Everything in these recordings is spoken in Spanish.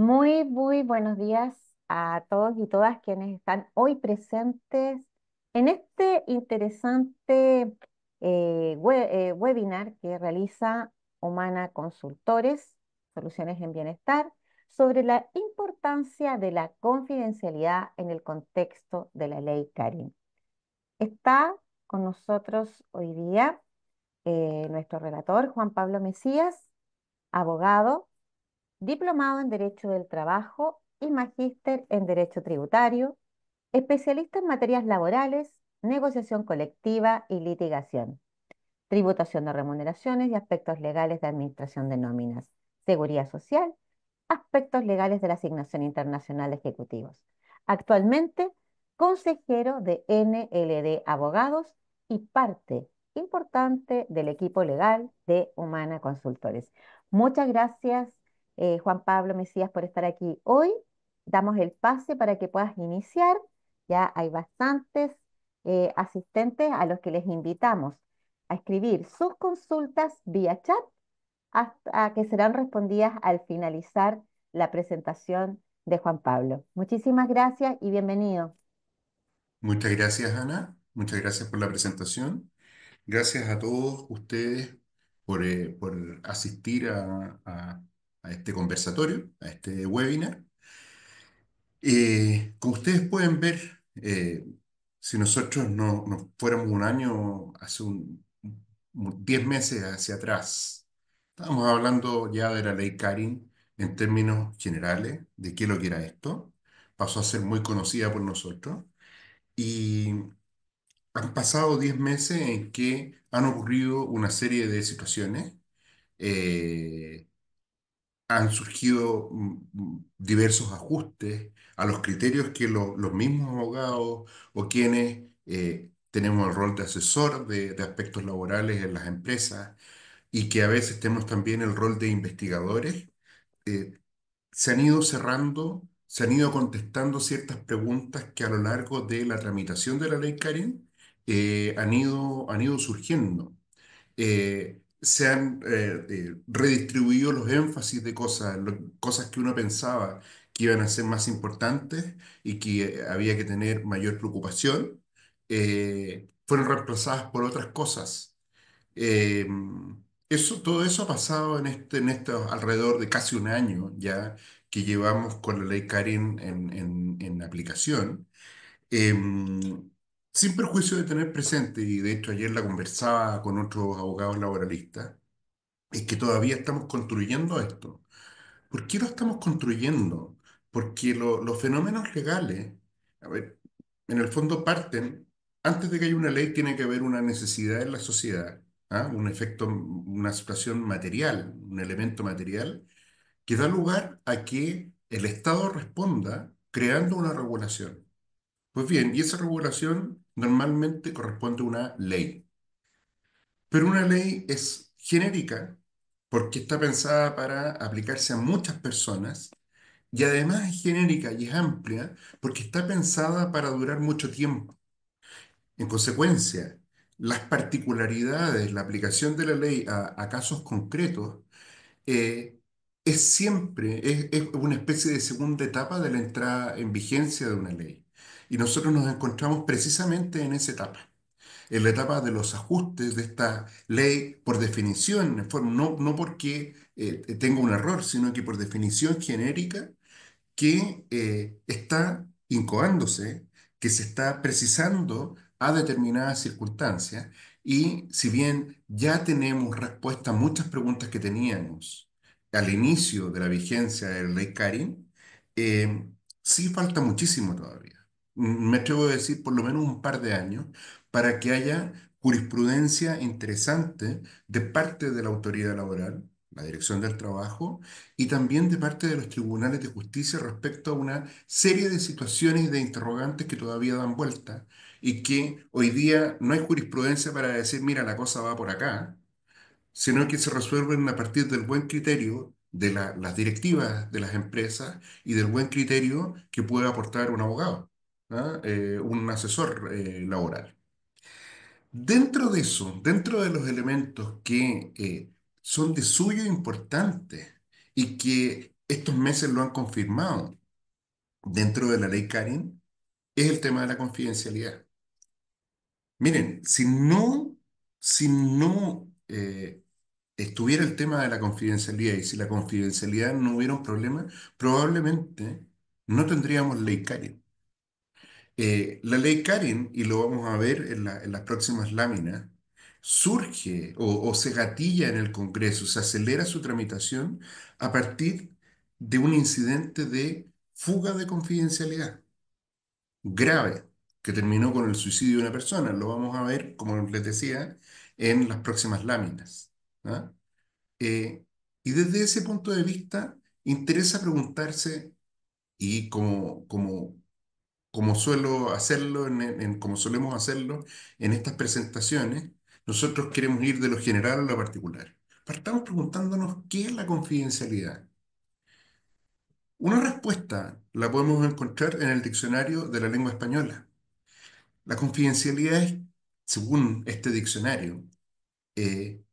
Muy buenos días a todos y todas quienes están hoy presentes en este interesante webinar que realiza Humana Consultores, Soluciones en Bienestar, sobre la importancia de la confidencialidad en el contexto de la ley Karin. Está con nosotros hoy día nuestro relator, Juan Pablo Mesías, abogado diplomado en Derecho del Trabajo y magíster en Derecho Tributario, especialista en materias laborales, negociación colectiva y litigación, tributación de remuneraciones y aspectos legales de administración de nóminas, seguridad social, aspectos legales de la asignación internacional de ejecutivos. Actualmente, consejero de NLD Abogados y parte importante del equipo legal de Humana Consultores. Muchas gracias, Juan Pablo Mesías, por estar aquí hoy. Damos el pase para que puedas iniciar. Ya hay bastantes asistentes a los que les invitamos a escribir sus consultas vía chat hasta que serán respondidas al finalizar la presentación de Juan Pablo. Muchísimas gracias y bienvenido. Muchas gracias, Ana. Muchas gracias por la presentación. Gracias a todos ustedes por asistir a este conversatorio, a este webinar. Como ustedes pueden ver, si nosotros no, nos fuéramos un año, 10 meses hacia atrás, estábamos hablando ya de la ley Karin en términos generales, de qué es lo que era esto. Pasó a ser muy conocida por nosotros. Y han pasado 10 meses en que han ocurrido una serie de situaciones. eh, Han surgido diversos ajustes a los criterios que los mismos abogados o quienes tenemos el rol de asesor de aspectos laborales en las empresas y que a veces tenemos también el rol de investigadores. eh, Se han ido cerrando, se han ido contestando ciertas preguntas que a lo largo de la tramitación de la ley Karin han ido surgiendo. Se han redistribuido los énfasis de cosas, cosas que uno pensaba que iban a ser más importantes y que había que tener mayor preocupación, fueron reemplazadas por otras cosas. Eh, Todo eso ha pasado en estos alrededor de casi un año ya que llevamos con la ley Karin en aplicación. Eh, Sin perjuicio de tener presente, y de hecho ayer la conversaba con otros abogados laboralistas, es que todavía estamos construyendo esto. ¿Por qué lo estamos construyendo? Porque los fenómenos legales, a ver, en el fondo parten, antes de que haya una ley tiene que haber una necesidad en la sociedad, ¿ah? Un efecto, una situación material, un elemento material, que da lugar a que el Estado responda creando una regulación. Pues bien, y esa regulación normalmente corresponde a una ley. Pero una ley es genérica porque está pensada para aplicarse a muchas personas y además es genérica y es amplia porque está pensada para durar mucho tiempo. En consecuencia, las particularidades, la aplicación de la ley a casos concretos, eh, es una especie de segunda etapa de la entrada en vigencia de una ley. Y nosotros nos encontramos precisamente en esa etapa, en la etapa de los ajustes de esta ley, por definición, no porque tenga un error, sino que por definición genérica que está incoándose, que se está precisando a determinadas circunstancias y si bien ya tenemos respuesta a muchas preguntas que teníamos al inicio de la vigencia de la ley Karin, eh, sí falta muchísimo todavía. Me atrevo a decir por lo menos un par de años para que haya jurisprudencia interesante de parte de la autoridad laboral, la Dirección del Trabajo, y también de parte de los tribunales de justicia respecto a una serie de situaciones y de interrogantes que todavía dan vuelta y que hoy día no hay jurisprudencia para decir, mira, la cosa va por acá, sino que se resuelven a partir del buen criterio de las directivas de las empresas y del buen criterio que puede aportar un abogado, ¿ah? Un asesor laboral. Dentro de eso, dentro de los elementos que son de suyo importantes y que estos meses lo han confirmado dentro de la ley Karin, es el tema de la confidencialidad. Miren, si no estuviera el tema de la confidencialidad y si la confidencialidad no hubiera un problema, probablemente no tendríamos ley Karin. La ley Karin, y lo vamos a ver en las próximas láminas, surge o se gatilla en el Congreso, se acelera su tramitación a partir de un incidente de fuga de confidencialidad grave que terminó con el suicidio de una persona. Lo vamos a ver, como les decía, en las próximas láminas. ¿Ah? Eh, y desde ese punto de vista, interesa preguntarse, y como suelo hacerlo, como solemos hacerlo en estas presentaciones, nosotros queremos ir de lo general a lo particular. Partamos preguntándonos qué es la confidencialidad. Una respuesta la podemos encontrar en el diccionario de la lengua española. La confidencialidad es, según este diccionario, eh,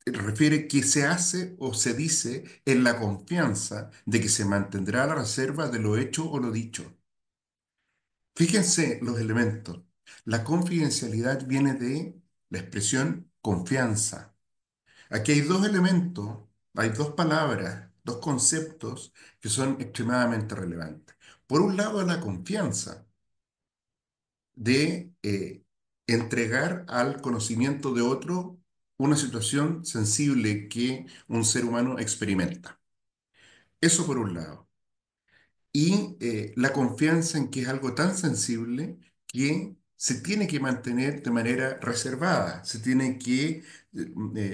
refiere que se hace o se dice en la confianza de que se mantendrá la reserva de lo hecho o lo dicho. Fíjense los elementos. La confidencialidad viene de la expresión confianza. Aquí hay dos elementos, hay dos palabras, dos conceptos que son extremadamente relevantes. Por un lado, la confianza de entregar al conocimiento de otro una situación sensible que un ser humano experimenta. Eso por un lado. Y la confianza en que es algo tan sensible que se tiene que mantener de manera reservada,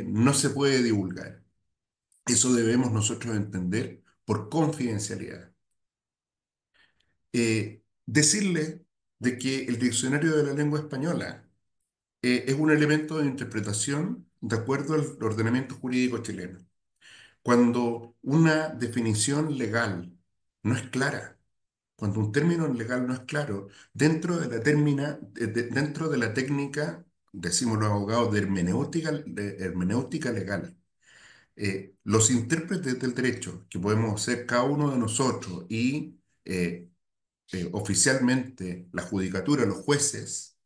no se puede divulgar. Eso debemos nosotros entender por confidencialidad. Decirle de que el diccionario de la lengua española es un elemento de interpretación de acuerdo al ordenamiento jurídico chileno. Cuando una definición legal no es clara, cuando un término legal no es claro, dentro de la técnica, decimos los abogados, de hermenéutica legal, los intérpretes del derecho, que podemos ser cada uno de nosotros y oficialmente la judicatura, los jueces,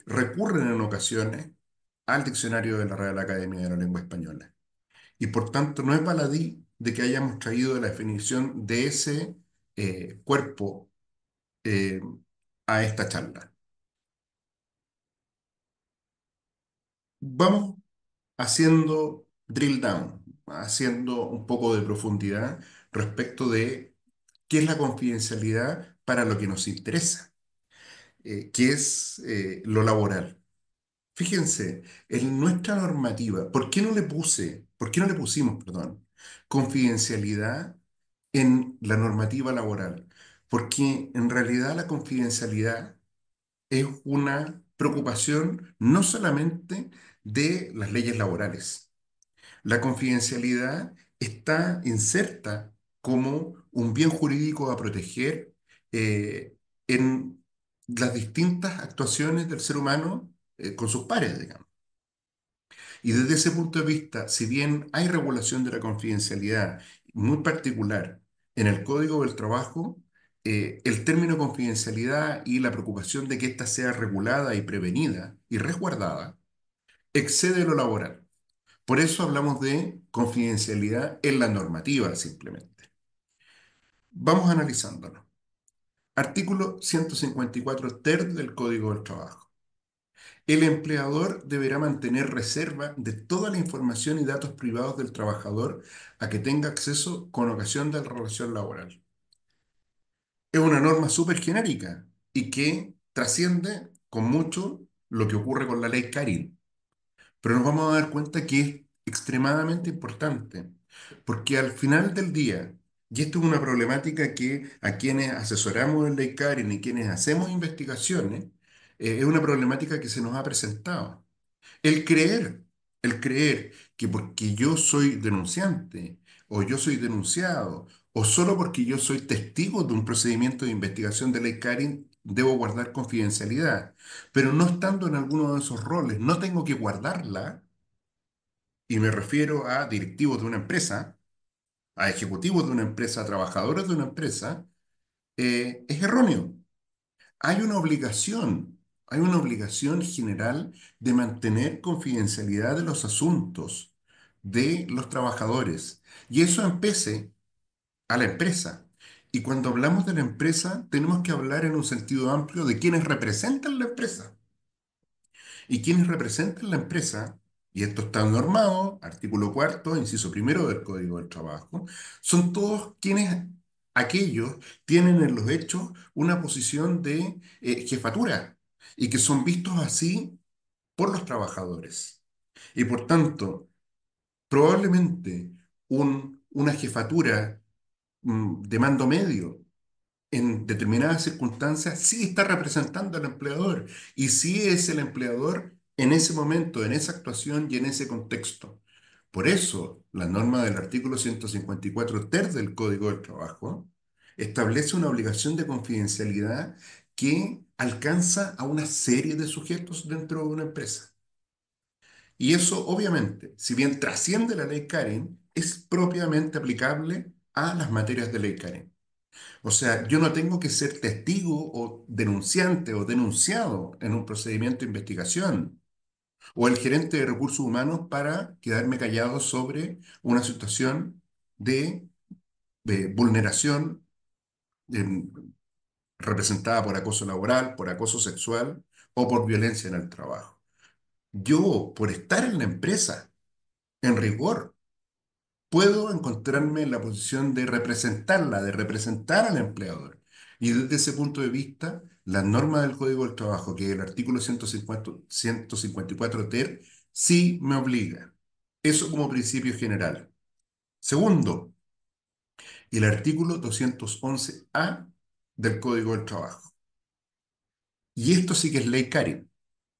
recurren en ocasiones al diccionario de la Real Academia de la Lengua Española. Y por tanto no es baladí de que hayamos traído la definición de ese cuerpo eh, a esta charla. Vamos haciendo drill down, haciendo un poco de profundidad respecto de qué es la confidencialidad para lo que nos interesa, que es lo laboral. Fíjense, en nuestra normativa, por qué no le pusimos, perdón, confidencialidad en la normativa laboral? Porque en realidad la confidencialidad es una preocupación no solamente de las leyes laborales. La confidencialidad está inserta como un bien jurídico a proteger eh, en las distintas actuaciones del ser humano con sus pares, digamos. Y desde ese punto de vista, si bien hay regulación de la confidencialidad muy particular en el Código del Trabajo, el término confidencialidad y la preocupación de que ésta sea regulada y prevenida y resguardada excede lo laboral. Por eso hablamos de confidencialidad en la normativa simplemente. Vamos analizándolo. Artículo 154 ter del Código del Trabajo. El empleador deberá mantener reserva de toda la información y datos privados del trabajador a que tenga acceso con ocasión de la relación laboral. Es una norma súper genérica y que trasciende con mucho lo que ocurre con la ley Carin. Pero nos vamos a dar cuenta que es extremadamente importante, porque al final del día, y esto es una problemática que a quienes asesoramos en ley Carin y quienes hacemos investigaciones, es una problemática que se nos ha presentado. El creer, el creer que porque yo soy denunciante o yo soy denunciado o solo porque yo soy testigo de un procedimiento de investigación de ley Karin debo guardar confidencialidad, pero no estando en alguno de esos roles, no tengo que guardarla y me refiero a directivos de una empresa, a ejecutivos de una empresa, a trabajadores de una empresa, es erróneo. Hay una obligación, hay una obligación general de mantener confidencialidad de los asuntos de los trabajadores. Y eso empece a la empresa. Y cuando hablamos de la empresa, tenemos que hablar en un sentido amplio de quienes representan la empresa. Y quienes representan la empresa, y esto está normado, artículo cuarto, inciso primero del Código del Trabajo, son todos quienes, aquellos, tienen en los hechos una posición de jefatura y que son vistos así por los trabajadores. Y por tanto, probablemente una jefatura de mando medio en determinadas circunstancias sí está representando al empleador y sí es el empleador en ese momento, en esa actuación y en ese contexto. Por eso, la norma del artículo 154 ter del Código del Trabajo establece una obligación de confidencialidad que alcanza a una serie de sujetos dentro de una empresa. Y eso, obviamente, si bien trasciende la ley Karen, es propiamente aplicable a las materias de ley Karen. O sea, yo no tengo que ser testigo o denunciante o denunciado en un procedimiento de investigación o el gerente de recursos humanos para quedarme callado sobre una situación de vulneración em, representada por acoso laboral, por acoso sexual o por violencia en el trabajo. Yo, por estar en la empresa, en rigor, puedo encontrarme en la posición de representarla, de representar al empleador. Y desde ese punto de vista, la norma del Código del Trabajo, que es el artículo 154 ter, sí me obliga. Eso como principio general. Segundo, el artículo 211A del Código del Trabajo. Y esto sí que es ley Karen.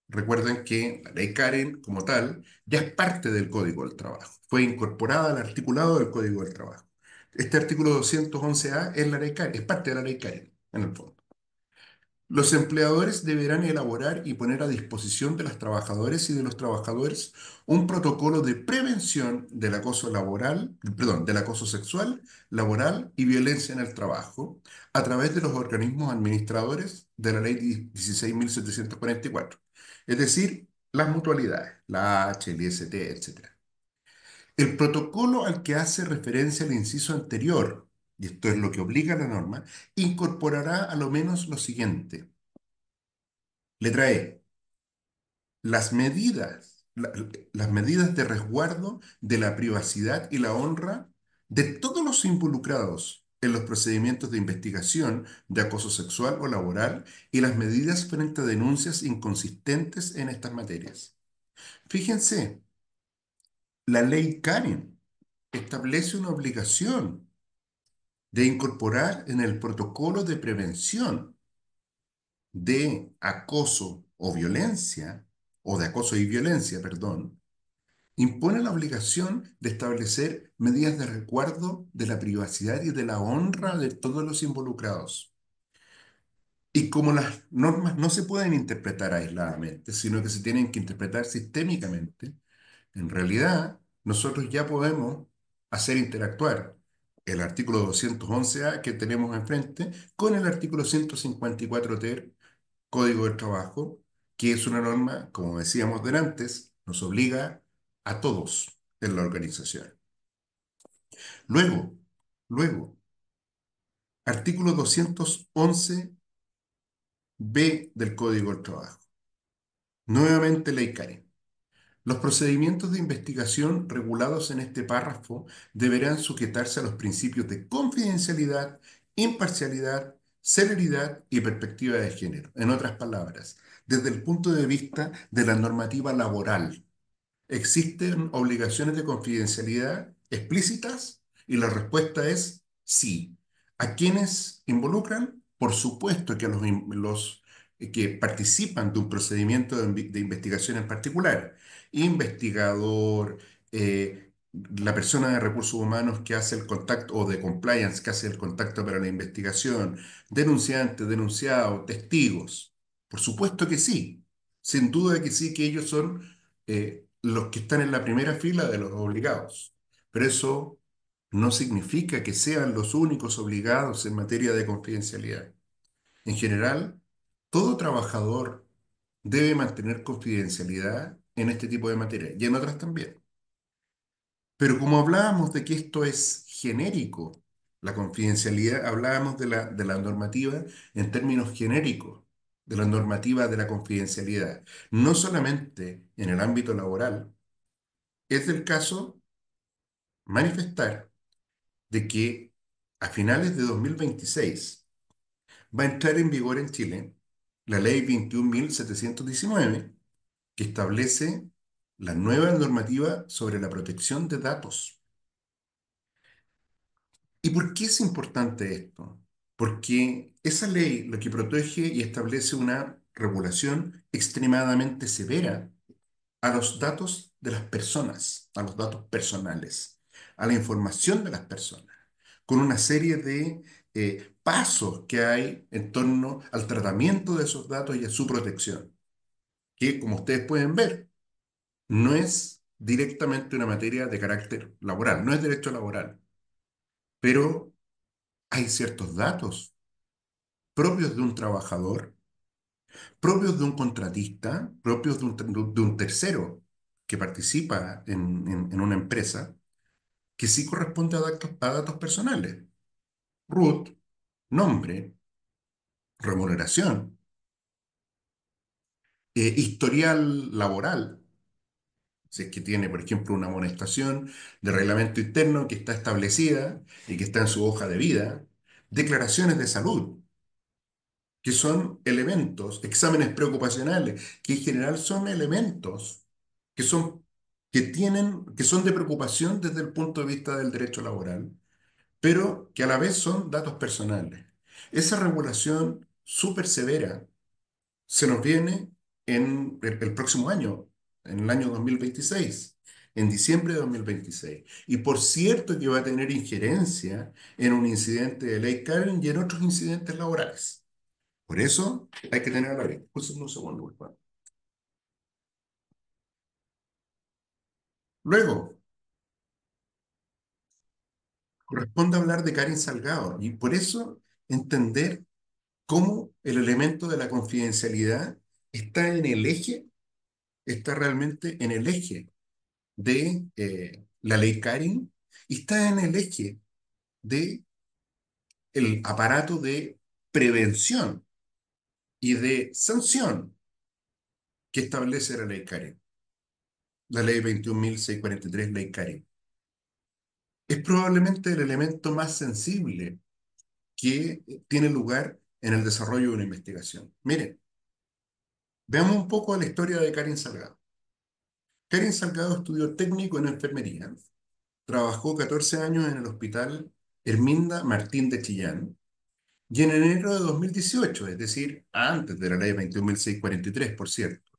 Recuerden que la ley Karen, como tal, ya es parte del Código del Trabajo. Fue incorporada al articulado del Código del Trabajo. Este artículo 211A es la ley Karen, es parte de la ley Karen, en el fondo. Los empleadores deberán elaborar y poner a disposición de las trabajadoras y de los trabajadores un protocolo de prevención del acoso laboral, perdón, del acoso sexual, laboral y violencia en el trabajo a través de los organismos administradores de la Ley 16.744, es decir, las mutualidades, la AH, el IST, etc. El protocolo al que hace referencia el inciso anterior, y esto es lo que obliga a la norma, incorporará a lo menos lo siguiente. Letra E. Las medidas, las medidas de resguardo de la privacidad y la honra de todos los involucrados en los procedimientos de investigación de acoso sexual o laboral y las medidas frente a denuncias inconsistentes en estas materias. Fíjense, la ley Karen establece una obligación de incorporar en el protocolo de prevención de acoso o violencia, o de acoso y violencia, perdón, impone la obligación de establecer medidas de resguardo de la privacidad y de la honra de todos los involucrados. Y como las normas no se pueden interpretar aisladamente, sino que se tienen que interpretar sistémicamente, en realidad nosotros ya podemos hacer interactuar el artículo 211A que tenemos enfrente con el artículo 154 ter Código del Trabajo, que es una norma, como decíamos antes, nos obliga a todos en la organización. Luego, luego, artículo 211b del Código del Trabajo. Nuevamente ley Karen. Los procedimientos de investigación regulados en este párrafo deberán sujetarse a los principios de confidencialidad, imparcialidad, celeridad y perspectiva de género. En otras palabras, desde el punto de vista de la normativa laboral, ¿existen obligaciones de confidencialidad explícitas? Y la respuesta es sí. ¿A quiénes involucran? Por supuesto que a los que participan de un procedimiento de investigación en particular. Investigador, la persona de recursos humanos que hace el contacto o de compliance que hace el contacto para la investigación, denunciante, denunciado, testigos. Por supuesto que sí. Sin duda que sí, que ellos son los que están en la primera fila de los obligados. Pero eso no significa que sean los únicos obligados en materia de confidencialidad. En general, todo trabajador debe mantener confidencialidad en este tipo de materia y en otras también. Pero como hablábamos de que esto es genérico, la confidencialidad, hablábamos de la normativa en términos genéricos, de la normativa de la confidencialidad, no solamente en el ámbito laboral, es del caso manifestar de que a finales de 2026 va a entrar en vigor en Chile la ley 21.719 que establece la nueva normativa sobre la protección de datos. ¿Y por qué es importante esto? Porque esa ley lo que protege y establece una regulación extremadamente severa a los datos de las personas, a los datos personales, a la información de las personas, con una serie de pasos que hay en torno al tratamiento de esos datos y a su protección, que como ustedes pueden ver, no es directamente una materia de carácter laboral, no es derecho laboral, pero hay ciertos datos propios de un trabajador, propios de un contratista, propios de un tercero que participa en una empresa, que sí corresponde a datos personales. RUT, nombre, remuneración, historial laboral, si es que tiene, por ejemplo, una amonestación de reglamento interno que está establecida y que está en su hoja de vida, declaraciones de salud, que son elementos, exámenes preocupacionales, que en general son elementos que son, que son de preocupación desde el punto de vista del derecho laboral, pero que a la vez son datos personales. Esa regulación súper severa se nos viene en el próximo año, en el año 2026, en diciembre de 2026. Y por cierto que va a tener injerencia en un incidente de ley Karen y en otros incidentes laborales. Por eso hay que tener a la vista. Pues un segundo, por favor. Luego, corresponde hablar de Karen Salgado y por eso entender cómo el elemento de la confidencialidad está en el eje, está realmente en el eje de la ley Karen y está en el eje de el aparato de prevención y de sanción que establece la ley Karen, la ley 21.643, ley Karen. Es probablemente el elemento más sensible que tiene lugar en el desarrollo de una investigación. Miren, veamos un poco la historia de Karen Salgado. Karen Salgado estudió técnico en enfermería, trabajó 14 años en el hospital Herminda Martín de Chillán y en enero de 2018, es decir, antes de la ley 21.643, por cierto,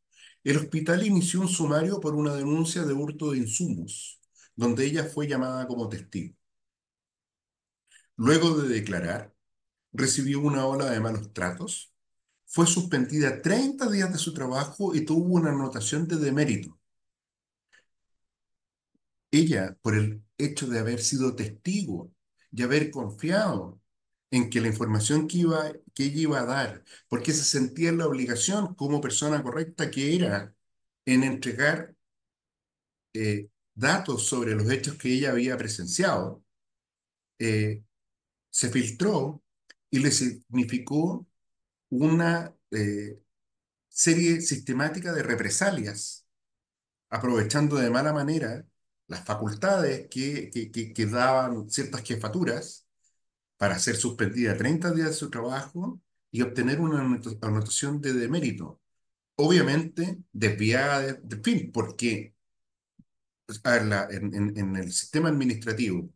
el hospital inició un sumario por una denuncia de hurto de insumos, donde ella fue llamada como testigo. Luego de declarar, recibió una ola de malos tratos, fue suspendida 30 días de su trabajo y tuvo una anotación de demérito. Ella, por el hecho de haber sido testigo y haber confiado en que la información que ella iba a dar, porque se sentía en la obligación como persona correcta que era en entregar datos sobre los hechos que ella había presenciado, eh, se filtró y le significó una serie sistemática de represalias, aprovechando de mala manera las facultades que daban ciertas jefaturas para ser suspendida 30 días de su trabajo y obtener una anotación de demérito. Obviamente desviada de fin, porque pues, a ver, en el sistema administrativo,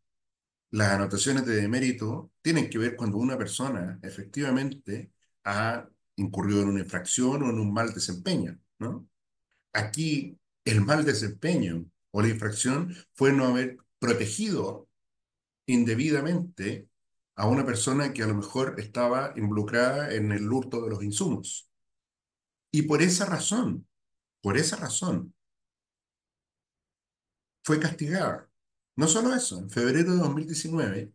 las anotaciones de demérito tienen que ver cuando una persona efectivamente ha incurrido en una infracción o en un mal desempeño, ¿no? Aquí el mal desempeño o la infracción fue no haber protegido indebidamente a una persona que a lo mejor estaba involucrada en el hurto de los insumos. Y por esa razón, fue castigada. No solo eso, en febrero de 2019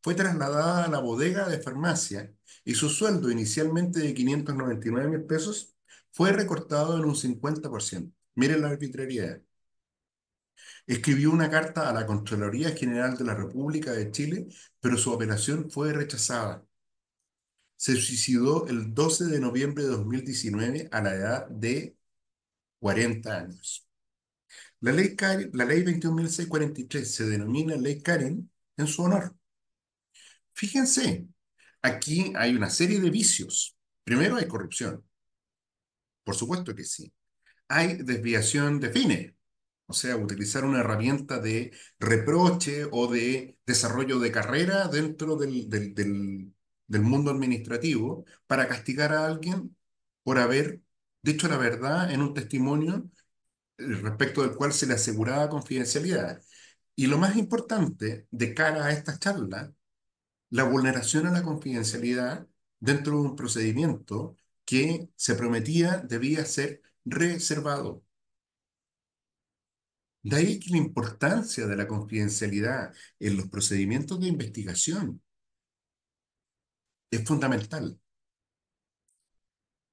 fue trasladada a la bodega de farmacia y su sueldo, inicialmente de 599.000 pesos, fue recortado en un 50%. Miren la arbitrariedad. Escribió una carta a la Contraloría General de la República de Chile, pero su apelación fue rechazada. Se suicidó el 12 de noviembre de 2019 a la edad de 40 años. La ley 21.643 se denomina Ley Karen en su honor. Fíjense, aquí hay una serie de vicios. Primero hay corrupción, por supuesto que sí. Hay desviación de fines, o sea, utilizar una herramienta de reproche o de desarrollo de carrera dentro del mundo administrativo para castigar a alguien por haber dicho la verdad en un testimonio respecto del cual se le aseguraba confidencialidad. Y lo más importante de cara a esta charla, la vulneración a la confidencialidad dentro de un procedimiento que se prometía debía ser reservado. De ahí que la importancia de la confidencialidad en los procedimientos de investigación es fundamental.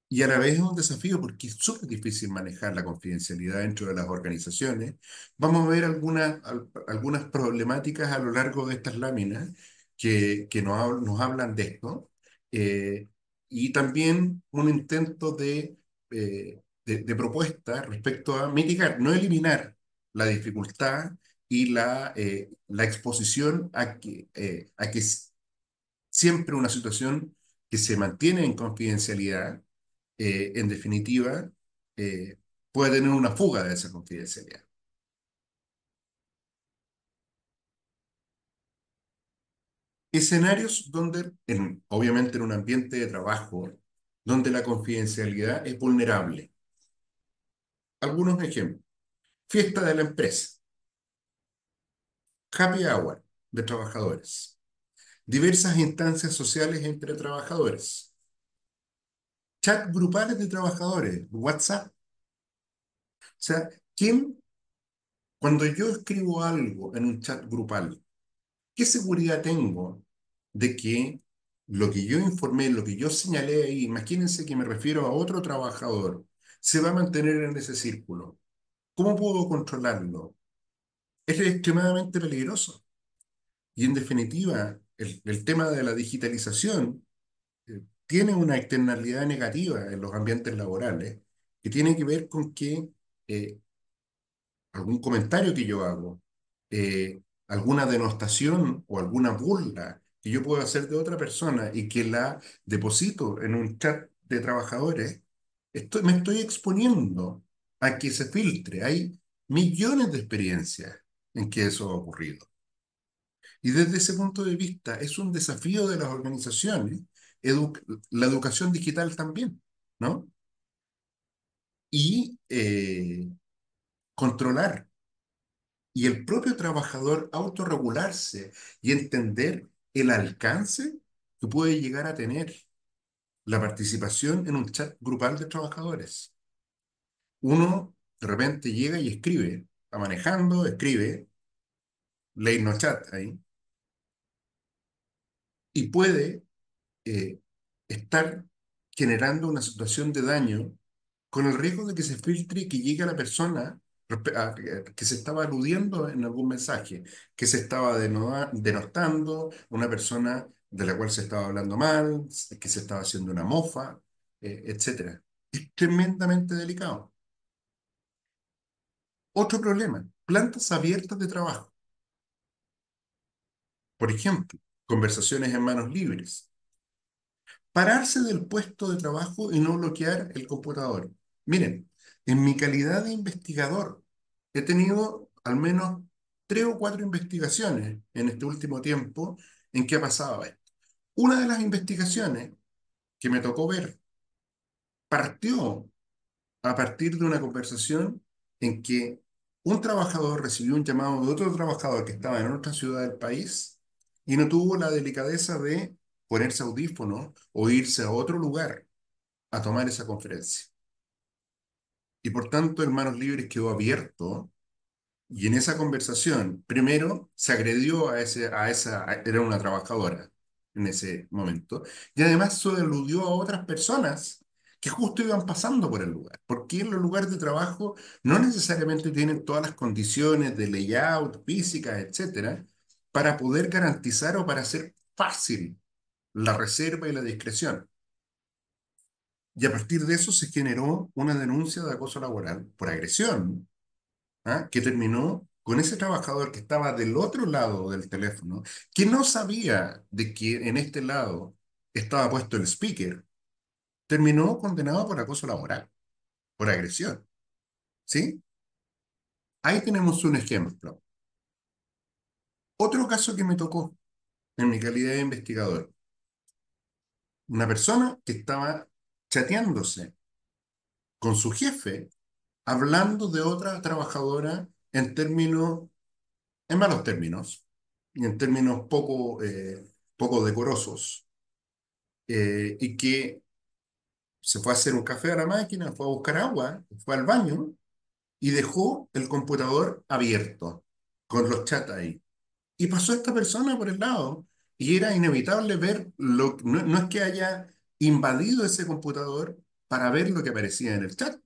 Y a la vez es un desafío porque es súper difícil manejar la confidencialidad dentro de las organizaciones. Vamos a ver algunas problemáticas a lo largo de estas láminas que nos hablan de esto. eh, y también un intento de propuesta respecto a mitigar, no eliminar la dificultad y la exposición a que siempre una situación que se mantiene en confidencialidad en definitiva, eh, puede tener una fuga de esa confidencialidad. Escenarios donde, obviamente en un ambiente de trabajo, donde la confidencialidad es vulnerable. Algunos ejemplos. Fiesta de la empresa, happy hour de trabajadores, diversas instancias sociales entre trabajadores, chat grupales de trabajadores, WhatsApp. O sea, cuando yo escribo algo en un chat grupal, ¿qué seguridad tengo de que lo que yo informé, lo que yo señalé ahí, imagínense que me refiero a otro trabajador, se va a mantener en ese círculo? ¿Cómo puedo controlarlo? Es extremadamente peligroso. Y en definitiva, el tema de la digitalización tiene una externalidad negativa en los ambientes laborales que tiene que ver con que eh, algún comentario que yo hago, alguna denostación o alguna burla que yo puedo hacer de otra persona y que la deposito en un chat de trabajadores, me estoy exponiendo a que se filtre. Hay millones de experiencias en que eso ha ocurrido. Y desde ese punto de vista es un desafío de las organizaciones, edu- la educación digital también, ¿no? Y controlar y el propio trabajador autorregularse y entender el alcance que puede llegar a tener la participación en un chat grupal de trabajadores. Uno de repente llega y escribe, está manejando, escribe, ley no chat ahí, y puede eh, estar generando una situación de daño con el riesgo de que se filtre y que llegue a la persona que se estaba aludiendo en algún mensaje, que se estaba denostando, una persona de la cual se estaba hablando mal, que se estaba haciendo una mofa, etcétera. Es tremendamente delicado. Otro problema, plantas abiertas de trabajo. Por ejemplo, conversaciones en manos libres. Pararse del puesto de trabajo y no bloquear el computador. Miren, en mi calidad de investigador, he tenido al menos 3 o 4 investigaciones en este último tiempo en que ha pasado esto. Una de las investigaciones que me tocó ver partió a partir de una conversación en que un trabajador recibió un llamado de otro trabajador que estaba en otra ciudad del país y no tuvo la delicadeza de ponerse audífono o irse a otro lugar a tomar esa conferencia. Y por tanto, en manos libres quedó abierto Y en esa conversación, primero se agredió era una trabajadora en ese momento, y además se aludió a otras personas que justo iban pasando por el lugar, porque en los lugares de trabajo no necesariamente tienen todas las condiciones de layout, físicas, etcétera, para poder garantizar o para hacer fácil la reserva y la discreción. Y a partir de eso se generó una denuncia de acoso laboral por agresión, ¿ah? Que terminó con ese trabajador que estaba del otro lado del teléfono, que no sabía de que en este lado estaba puesto el speaker, terminó condenado por acoso laboral, por agresión, ¿sí? Ahí tenemos un ejemplo. Otro caso que me tocó en mi calidad de investigador, una persona que estaba chateándose con su jefe, hablando de otra trabajadora en malos términos, y en términos poco decorosos, y que se fue a hacer un café a la máquina, fue a buscar agua, fue al baño y dejó el computador abierto con los chats ahí. Y pasó esta persona por el lado y era inevitable ver no, no es que haya invadido ese computador para ver lo que aparecía en el chat,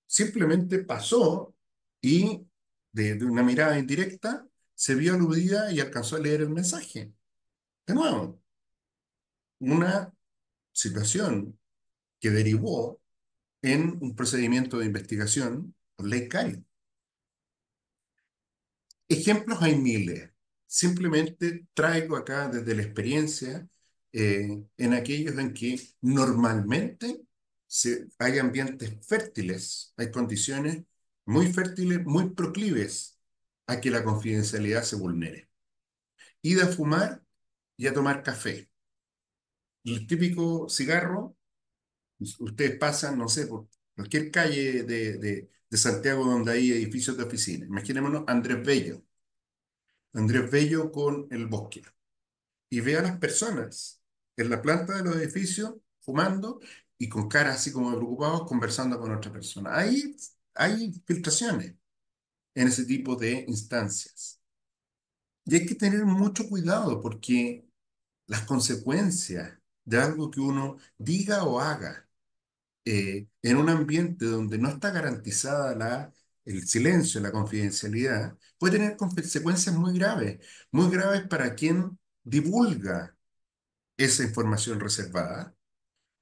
simplemente pasó y de una mirada indirecta se vio aludida y alcanzó a leer el mensaje. De nuevo, una situación que derivó en un procedimiento de investigación por ley Cari. Ejemplos hay miles. Simplemente traigo acá desde la experiencia en aquellos en que normalmente hay ambientes fértiles, hay condiciones muy fértiles, muy proclives a que la confidencialidad se vulnere. Ir a fumar y a tomar café. El típico cigarro, ustedes pasan, no sé, por cualquier calle de Santiago donde hay edificios de oficina. Imaginémonos Andrés Bello. Andrés Bello con el bosque. Y ve a las personas en la planta de los edificios fumando y con caras así como de preocupados conversando con otra persona. Ahí hay filtraciones en ese tipo de instancias. Y hay que tener mucho cuidado porque las consecuencias de algo que uno diga o haga en un ambiente donde no está garantizada el silencio, la confidencialidad, puede tener consecuencias muy graves para quien divulga esa información reservada,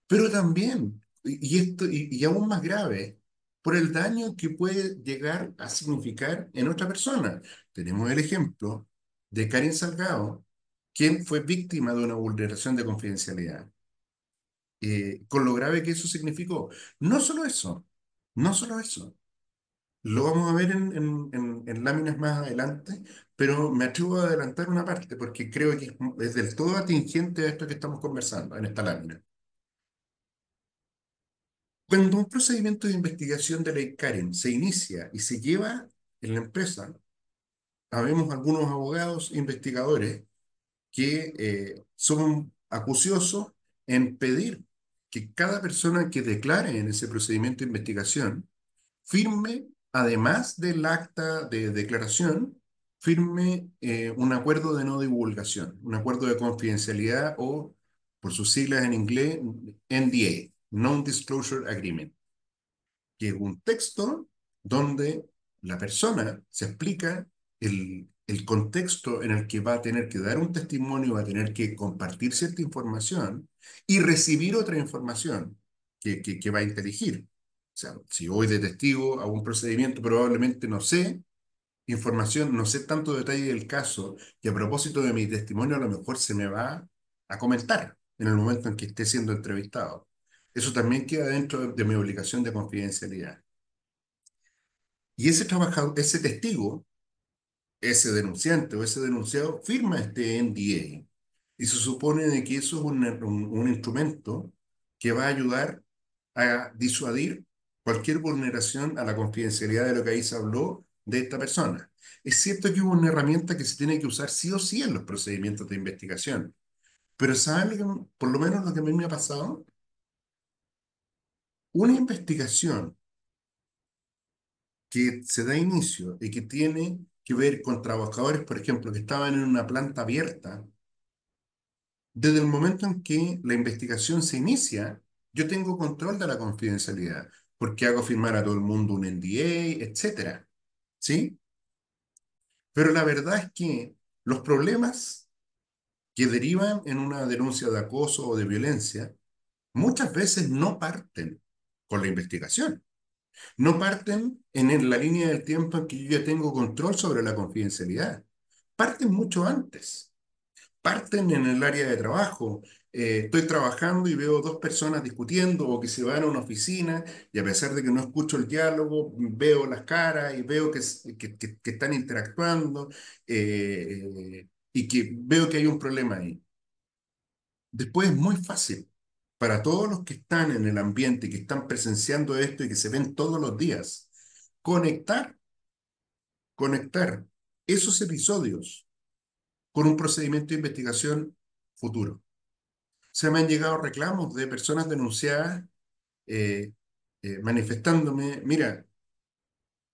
pero también, y aún más grave, por el daño que puede llegar a significar en otra persona. Tenemos el ejemplo de Karen Salgado, quien fue víctima de una vulneración de confidencialidad con lo grave que eso significó. No solo eso, no solo eso. Lo vamos a ver en láminas más adelante, pero me atrevo a adelantar una parte porque creo que es del todo atingente a esto que estamos conversando en esta lámina. Cuando un procedimiento de investigación de ley Karen se inicia y se lleva en la empresa, habemos algunos abogados e investigadores que son acuciosos en pedir que cada persona que declare en ese procedimiento de investigación firme, además del acta de declaración, firme un acuerdo de no divulgación, un acuerdo de confidencialidad o, por sus siglas en inglés, NDA, Non-Disclosure Agreement, que es un texto donde la persona se explica el contexto en el que va a tener que dar un testimonio, va a tener que compartir cierta información y recibir otra información que va a inteligir. O sea, si voy de testigo a un procedimiento, probablemente no sé información, no sé tanto detalle del caso, y a propósito de mi testimonio, a lo mejor se me va a comentar en el momento en que esté siendo entrevistado. Eso también queda dentro de mi obligación de confidencialidad. Y ese trabajador, ese testigo, ese denunciante o ese denunciado firma este NDA y se supone de que eso es un instrumento que va a ayudar a disuadir cualquier vulneración a la confidencialidad de lo que ahí se habló de esta persona. Es cierto que hubo una herramienta que se tiene que usar sí o sí en los procedimientos de investigación, pero ¿saben lo que, por lo menos lo que a mí me ha pasado? Una investigación que se da inicio y que tiene que ver con trabajadores, por ejemplo, que estaban en una planta abierta, desde el momento en que la investigación se inicia, yo tengo control de la confidencialidad, porque hago firmar a todo el mundo un NDA, etcétera. ¿Sí? Pero la verdad es que los problemas que derivan en una denuncia de acoso o de violencia muchas veces no parten con la investigación. No parten en la línea del tiempo en que yo ya tengo control sobre la confidencialidad. Parten mucho antes. Parten en el área de trabajo. Estoy trabajando y veo dos personas discutiendo o que se van a una oficina y a pesar de que no escucho el diálogo, veo las caras y veo que están interactuando y que veo que hay un problema ahí. Después es muy fácil para todos los que están en el ambiente, que están presenciando esto y que se ven todos los días, conectar, conectar esos episodios con un procedimiento de investigación futuro. Se me han llegado reclamos de personas denunciadas eh, manifestándome, mira,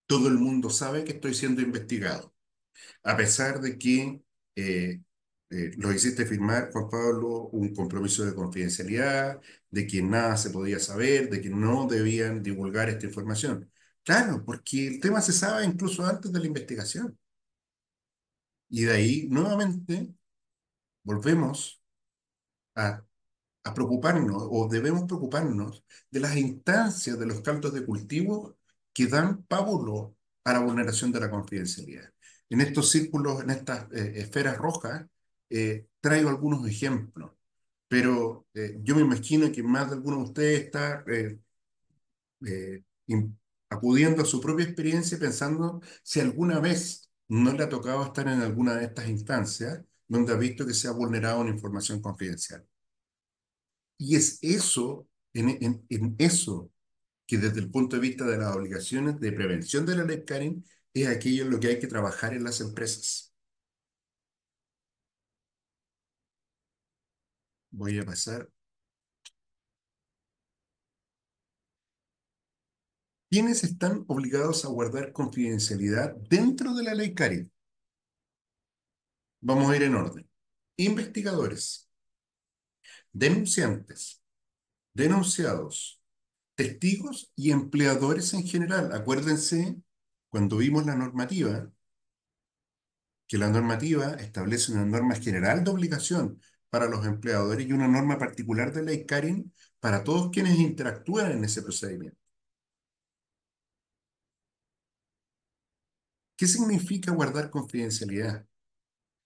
todo el mundo sabe que estoy siendo investigado, a pesar de que lo hiciste firmar, Juan Pablo, un compromiso de confidencialidad, de que nada se podía saber, de que no debían divulgar esta información. Claro, porque el tema se sabe incluso antes de la investigación. Y de ahí, nuevamente, volvemos a, a preocuparnos, o debemos preocuparnos, de las instancias de los caldos de cultivo que dan pábulo a la vulneración de la confidencialidad. En estos círculos, en estas esferas rojas, traigo algunos ejemplos, pero yo me imagino que más de alguno de ustedes está eh, in- acudiendo a su propia experiencia pensando si alguna vez no le ha tocado estar en alguna de estas instancias donde ha visto que se ha vulnerado una información confidencial. Y es eso, en eso, que desde el punto de vista de las obligaciones de prevención de la ley Karen, es aquello en lo que hay que trabajar en las empresas. Voy a pasar. ¿Quiénes están obligados a guardar confidencialidad dentro de la ley Karen? Vamos a ir en orden. Investigadores, denunciantes, denunciados, testigos y empleadores en general. Acuérdense, cuando vimos la normativa, que la normativa establece una norma general de obligación para los empleadores y una norma particular de ley Karen para todos quienes interactúan en ese procedimiento. ¿Qué significa guardar confidencialidad?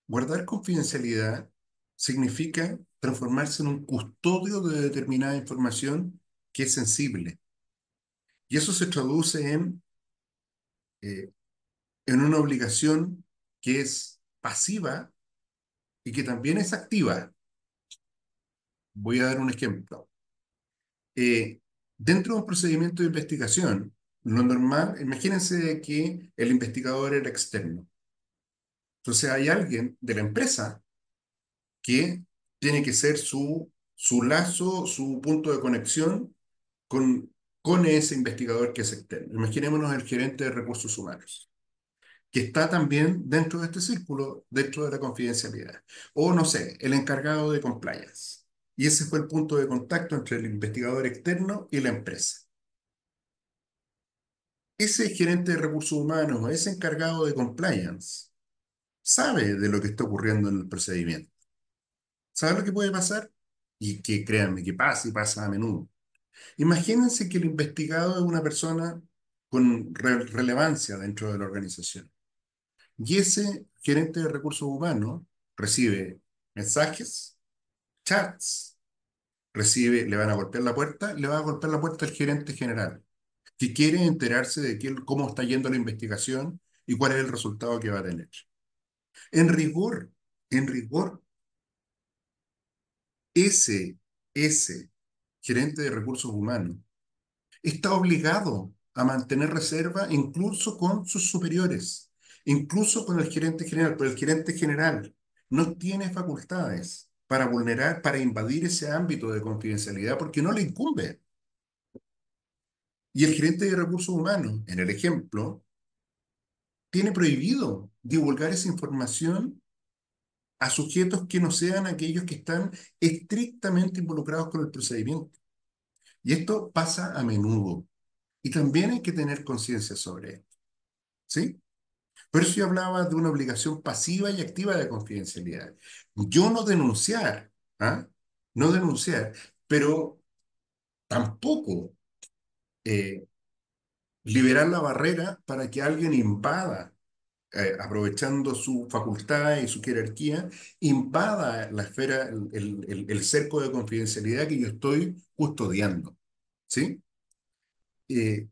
Guardar confidencialidad significa transformarse en un custodio de determinada información que es sensible. Y eso se traduce eh, en una obligación que es pasiva y que también es activa. Voy a dar un ejemplo. eh, Dentro de un procedimiento de investigación, lo normal, imagínense que el investigador era externo. Entonces hay alguien de la empresa que tiene que ser su lazo, su punto de conexión con ese investigador que es externo. Imaginémonos el gerente de recursos humanos, que está también dentro de este círculo, dentro de la confidencialidad. O no sé, el encargado de compliance. Y ese fue el punto de contacto entre el investigador externo y la empresa. Ese gerente de recursos humanos o ese encargado de compliance sabe de lo que está ocurriendo en el procedimiento. ¿Sabe lo que puede pasar? Y que créanme que pasa y pasa a menudo. Imagínense que el investigado es una persona con relevancia dentro de la organización. Y ese gerente de recursos humanos recibe mensajes, chats, le van a golpear la puerta, le va a golpear la puerta el gerente general, que quiere enterarse de cómo está yendo la investigación y cuál es el resultado que va a tener. En rigor, en rigor, ese, ese gerente de recursos humanos está obligado a mantener reserva incluso con sus superiores, incluso con el gerente general, pero el gerente general no tiene facultades para vulnerar, para invadir ese ámbito de confidencialidad porque no le incumbe. Y el gerente de recursos humanos, en el ejemplo, tiene prohibido divulgar esa información a sujetos que no sean aquellos que están estrictamente involucrados con el procedimiento. Y esto pasa a menudo. Y también hay que tener conciencia sobre esto, ¿sí? Por eso yo hablaba de una obligación pasiva y activa de confidencialidad. Yo no denunciar, ¿ah? No denunciar, pero tampoco eh, liberar la barrera para que alguien invada, aprovechando su facultad y su jerarquía, invada la esfera, el cerco de confidencialidad que yo estoy custodiando, ¿sí? Eh,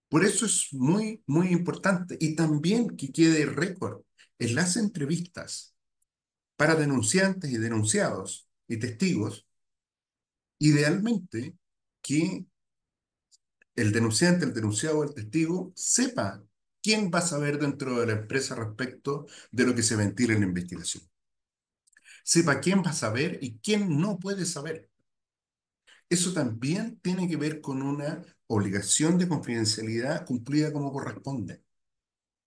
por eso es muy, muy importante. Y también que quede récord en las entrevistas para denunciantes y denunciados y testigos, idealmente que el denunciante, el denunciado o el testigo sepa quién va a saber dentro de la empresa respecto de lo que se ventila en la investigación. Sepa quién va a saber y quién no puede saber. Eso también tiene que ver con una obligación de confidencialidad cumplida como corresponde,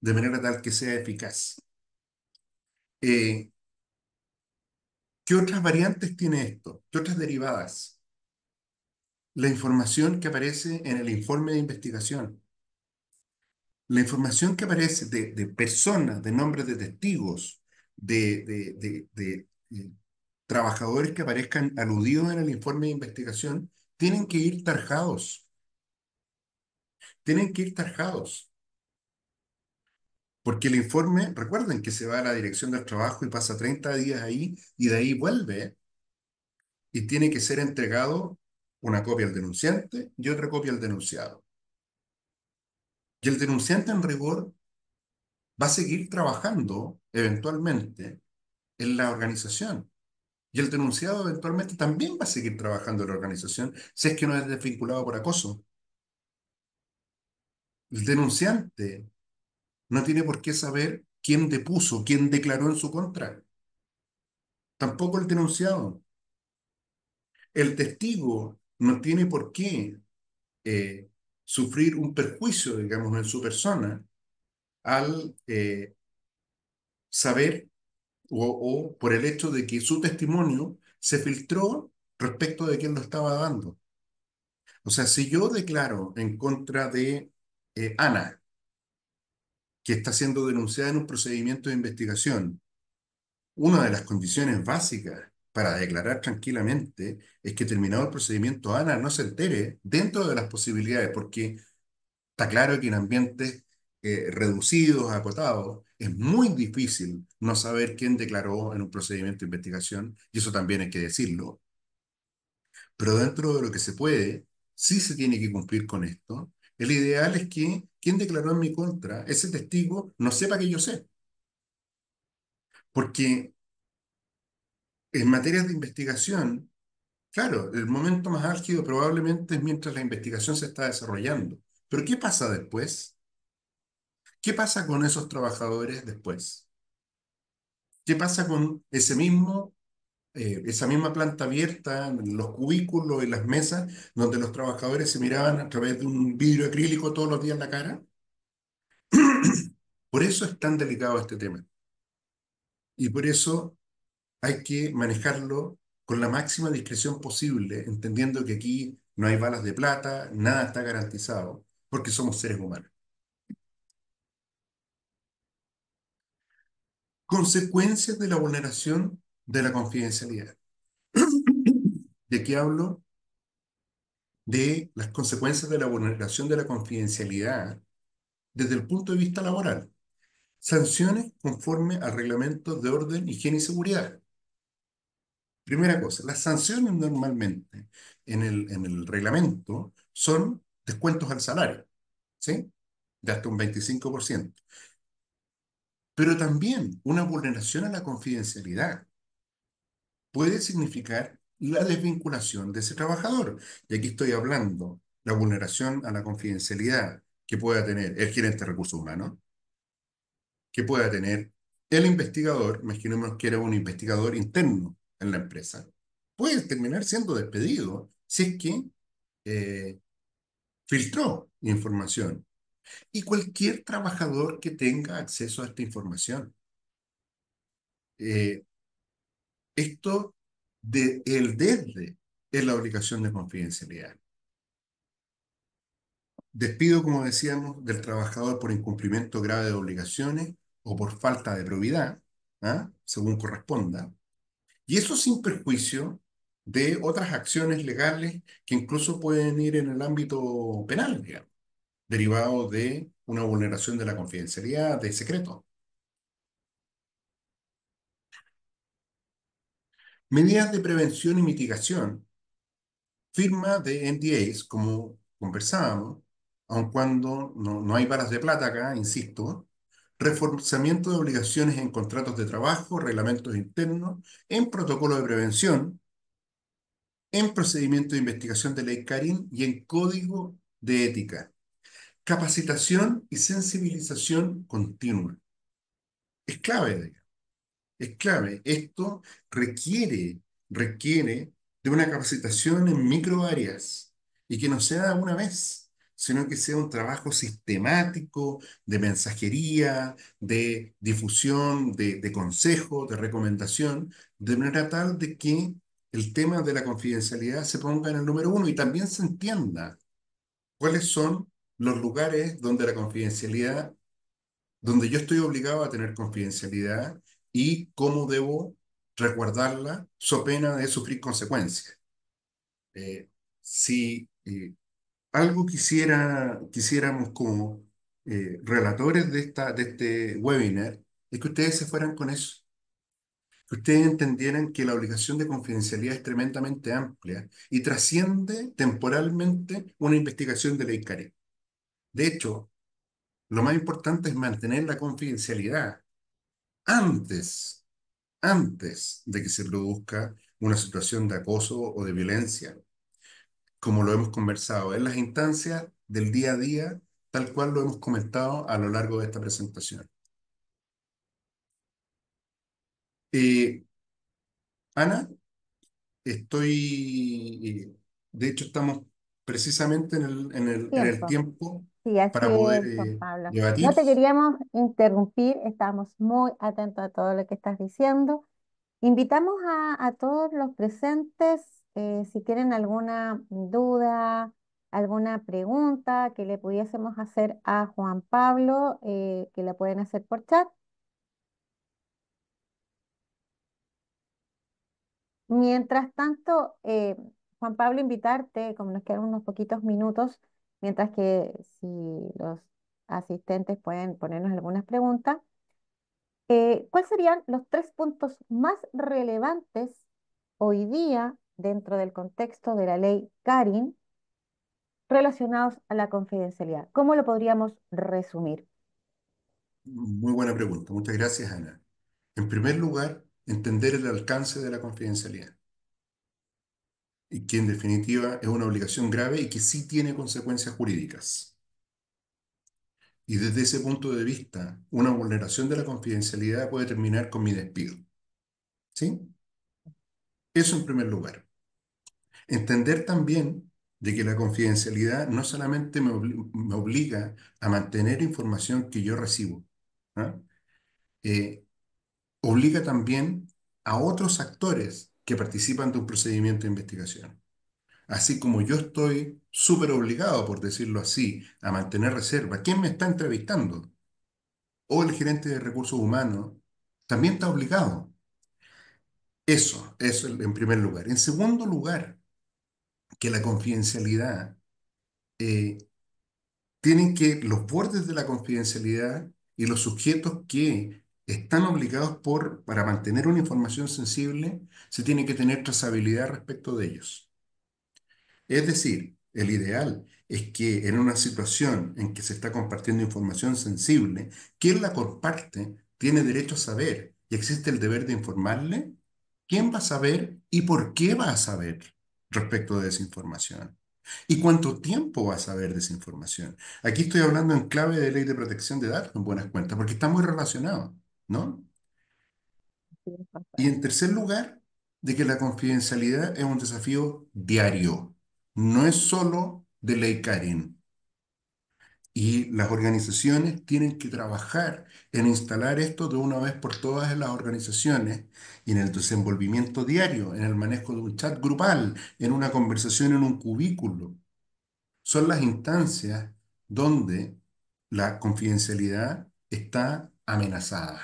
de manera tal que sea eficaz. Eh, ¿Qué otras variantes tiene esto? ¿Qué otras derivadas? La información que aparece en el informe de investigación, la información que aparece de personas, de nombres de testigos, de trabajadores que aparezcan aludidos en el informe de investigación, tienen que ir tarjados, tienen que ir tarjados, porque el informe, recuerden que se va a la dirección del trabajo y pasa 30 días ahí y de ahí vuelve y tiene que ser entregado una copia al denunciante y otra copia al denunciado. Y el denunciante en rigor va a seguir trabajando eventualmente en la organización. Y el denunciado eventualmente también va a seguir trabajando en la organización si es que no es desvinculado por acoso. El denunciante no tiene por qué saber quién depuso, quién declaró en su contra. Tampoco el denunciado. El testigo no tiene por qué eh, sufrir un perjuicio, digamos, en su persona al saber o por el hecho de que su testimonio se filtró respecto de quién lo estaba dando. O sea, si yo declaro en contra de Ana, que está siendo denunciada en un procedimiento de investigación, una de las condiciones básicas para declarar tranquilamente es que terminado el procedimiento Ana no se entere dentro de las posibilidades, porque está claro que en ambientes reducidos, acotados, es muy difícil no saber quién declaró en un procedimiento de investigación, y eso también hay que decirlo, pero dentro de lo que se puede, sí se tiene que cumplir con esto. El ideal es que quien declaró en mi contra, ese testigo, no sepa que yo sé, porque en materias de investigación, claro, el momento más álgido probablemente es mientras la investigación se está desarrollando. Pero ¿qué pasa después? ¿Qué pasa con esos trabajadores después? ¿Qué pasa con esa misma planta abierta, los cubículos y las mesas, donde los trabajadores se miraban a través de un vidrio acrílico todos los días en la cara? Por eso es tan delicado este tema. Y por eso hay que manejarlo con la máxima discreción posible, entendiendo que aquí no hay balas de plata, nada está garantizado, porque somos seres humanos. Consecuencias de la vulneración de la confidencialidad. ¿De qué hablo? De las consecuencias de la vulneración de la confidencialidad desde el punto de vista laboral. Sanciones conforme al reglamento de orden, higiene y seguridad. Primera cosa, las sanciones normalmente en el reglamento son descuentos al salario, ¿sí? De hasta un 25%. Pero también una vulneración a la confidencialidad puede significar la desvinculación de ese trabajador. Y aquí estoy hablando la vulneración a la confidencialidad que pueda tener el gerente de recursos humanos, que pueda tener el investigador, imaginemos que era un investigador interno en la empresa, puede terminar siendo despedido si es que eh, filtró información. y cualquier trabajador que tenga acceso a esta información. Eh, Esto de el desde es la obligación de confidencialidad. Despido, como decíamos, del trabajador por incumplimiento grave de obligaciones o por falta de probidad, ¿ah? Según corresponda. Y eso sin perjuicio de otras acciones legales que incluso pueden ir en el ámbito penal, digamos, derivado de una vulneración de la confidencialidad, de secreto. Medidas de prevención y mitigación, firma de NDAs, como conversábamos, aun cuando no hay balas de plata acá, insisto, reforzamiento de obligaciones en contratos de trabajo, reglamentos internos, en protocolo de prevención, en procedimiento de investigación de ley Karin y en código de ética. Capacitación y sensibilización continua. Es clave. Es clave. Esto requiere de una capacitación en microáreas y que no sea una vez, sino que sea un trabajo sistemático de mensajería, de difusión, de consejo, de recomendación, de manera tal de que el tema de la confidencialidad se ponga en el número uno y también se entienda cuáles son los lugares donde la confidencialidad donde yo estoy obligado a tener confidencialidad y cómo debo resguardarla, so pena de sufrir consecuencias. Eh, si algo quisiéramos como relatores de este webinar, es que ustedes se fueran con eso, que ustedes entendieran que la obligación de confidencialidad es tremendamente amplia y trasciende temporalmente una investigación de ley Karen. De hecho, lo más importante es mantener la confidencialidad antes antes de que se produzca una situación de acoso o de violencia, como lo hemos conversado en las instancias del día a día, tal cual lo hemos comentado a lo largo de esta presentación. Eh, Ana, de hecho estamos precisamente en el Tiempo. tiempo Sí, así para poder es, Juan Pablo. No debatir. te queríamos interrumpir, estamos muy atentos a todo lo que estás diciendo. Invitamos a todos los presentes, si tienen alguna duda, alguna pregunta que le pudiésemos hacer a Juan Pablo, que la pueden hacer por chat. Mientras tanto, Juan Pablo, invitarte, como nos quedan unos poquitos minutos, mientras que si los asistentes pueden ponernos algunas preguntas, ¿cuáles serían los tres puntos más relevantes hoy día dentro del contexto de la ley Karin relacionados a la confidencialidad? ¿Cómo lo podríamos resumir? Muy buena pregunta. Muchas gracias, Ana. En primer lugar, entender el alcance de la confidencialidad y que en definitiva es una obligación grave y que sí tiene consecuencias jurídicas. Y desde ese punto de vista, una vulneración de la confidencialidad puede terminar con mi despido. ¿Sí? Eso en primer lugar. Entender también de que la confidencialidad no solamente me obliga a mantener información que yo recibo, ¿ah? Eh, Obliga también a otros actores que participan de un procedimiento de investigación. Así como yo estoy súper obligado, por decirlo así, a mantener reserva, ¿quién me está entrevistando? O el gerente de recursos humanos también está obligado. Eso en primer lugar. En segundo lugar, que la confidencialidad, eh, tienen que los bordes de la confidencialidad y los sujetos que están obligados para mantener una información sensible, se tiene que tener trazabilidad respecto de ellos. Es decir, el ideal es que en una situación en que se está compartiendo información sensible, quien la comparte tiene derecho a saber y existe el deber de informarle quién va a saber y por qué va a saber respecto de esa información. ¿Y cuánto tiempo va a saber de esa información? Aquí estoy hablando en clave de ley de protección de datos, en buenas cuentas, porque está muy relacionado, ¿no? Sí, Juan Y Pablo. en tercer lugar, de que la confidencialidad es un desafío diario. No es solo de ley Karin. Y las organizaciones tienen que trabajar en instalar esto de una vez por todas en las organizaciones y en el desenvolvimiento diario, en el manejo de un chat grupal, en una conversación en un cubículo. Son las instancias donde la confidencialidad está amenazada.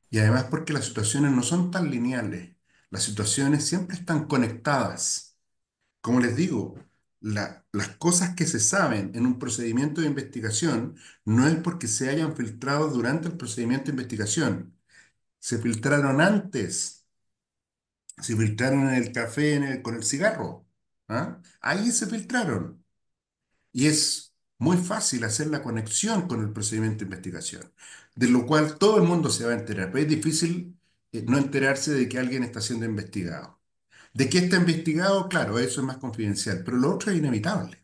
Y además porque las situaciones no son tan lineales, las situaciones siempre están conectadas. Como les digo, las cosas que se saben en un procedimiento de investigación no es porque se hayan filtrado durante el procedimiento de investigación, se filtraron antes, se filtraron en el café, con el cigarro. ¿Ah? Ahí se filtraron. Y es muy fácil hacer la conexión con el procedimiento de investigación, de lo cual todo el mundo se va a enterar, pero es difícil no enterarse de que alguien está siendo investigado. ¿De qué está investigado? Claro, eso es más confidencial, pero lo otro es inevitable.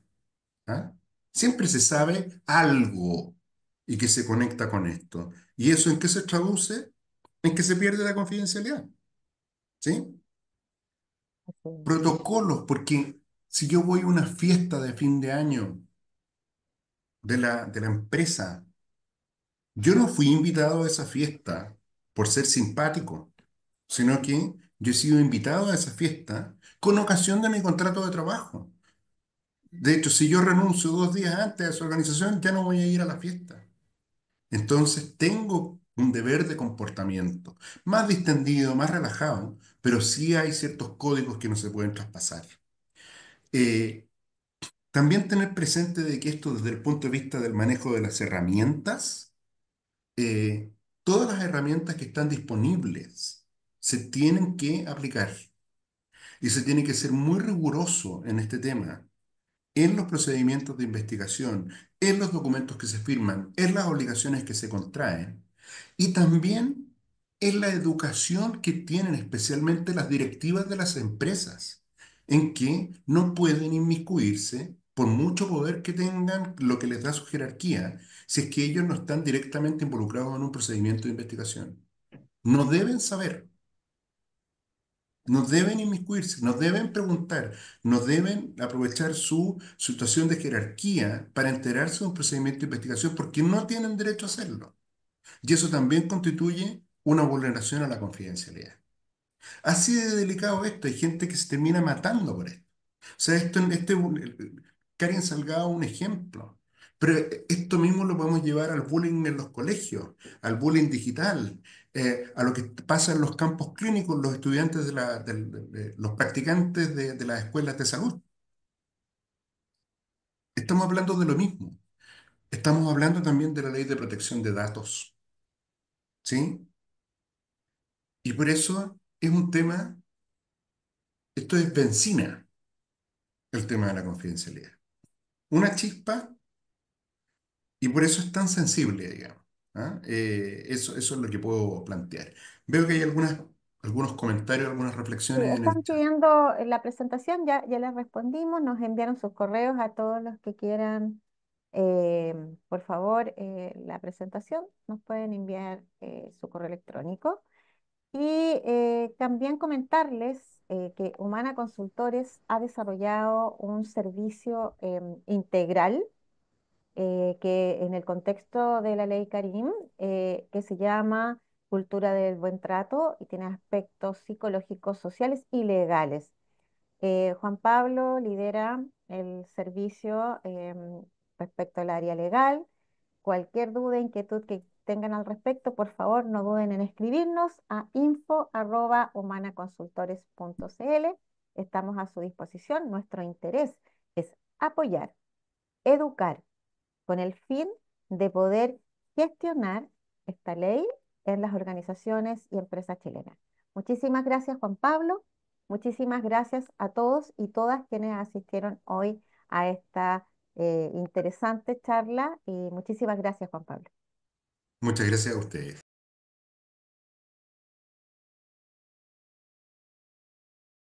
¿Ah? Siempre se sabe algo y que se conecta con esto. ¿Y eso en qué se traduce? En que se pierde la confidencialidad. ¿Sí? Así, Protocolos, porque si yo voy a una fiesta de fin de año de la empresa, yo no fui invitado a esa fiesta por ser simpático, sino que yo he sido invitado a esa fiesta con ocasión de mi contrato de trabajo. De hecho, si yo renuncio 2 días antes a su organización, ya no voy a ir a la fiesta. Entonces tengo un deber de comportamiento, más distendido, más relajado, pero sí hay ciertos códigos que no se pueden traspasar. Eh, También tener presente de que esto desde el punto de vista del manejo de las herramientas, eh, todas las herramientas que están disponibles se tienen que aplicar y se tiene que ser muy riguroso en este tema, en los procedimientos de investigación, en los documentos que se firman, en las obligaciones que se contraen y también en la educación que tienen especialmente las directivas de las empresas, en que no pueden inmiscuirse por mucho poder que tengan lo que les da su jerarquía, si es que ellos no están directamente involucrados en un procedimiento de investigación. No deben saber. No deben inmiscuirse, no deben preguntar, no deben aprovechar su situación de jerarquía para enterarse de un procedimiento de investigación porque no tienen derecho a hacerlo. Y eso también constituye una vulneración a la confidencialidad. Así de delicado esto, hay gente que se termina matando por esto. O sea, Karen Salgado es un ejemplo. Pero esto mismo lo podemos llevar al bullying en los colegios, al bullying digital, a lo que pasa en los campos clínicos, los estudiantes los practicantes de las escuelas de salud. Estamos hablando de lo mismo. Estamos hablando también de la ley de protección de datos, ¿sí? Y por eso es un tema, esto es benzina, el tema de la confidencialidad. Una chispa. Y por eso es tan sensible, digamos. ¿Ah? Eso es lo que puedo plantear. Veo que hay algunos comentarios, algunas sí, reflexiones en el están chat. pidiendo la presentación, ya les respondimos, nos enviaron sus correos a todos los que quieran, eh, por favor, la presentación, nos pueden enviar su correo electrónico. Y también comentarles que Humana Consultores ha desarrollado un servicio integral que en el contexto de la ley Karim, que se llama Cultura del Buen Trato y tiene aspectos psicológicos, sociales y legales. Juan Pablo lidera el servicio respecto al área legal. Cualquier duda, inquietud que tengan al respecto, por favor, no duden en escribirnos a info@humanaconsultores.cl. Estamos a su disposición. Nuestro interés es apoyar, educar, con el fin de poder gestionar esta ley en las organizaciones y empresas chilenas. Muchísimas gracias, Juan Pablo. Muchísimas gracias a todos y todas quienes asistieron hoy a esta interesante charla y muchísimas gracias, Juan Pablo. Muchas gracias a ustedes.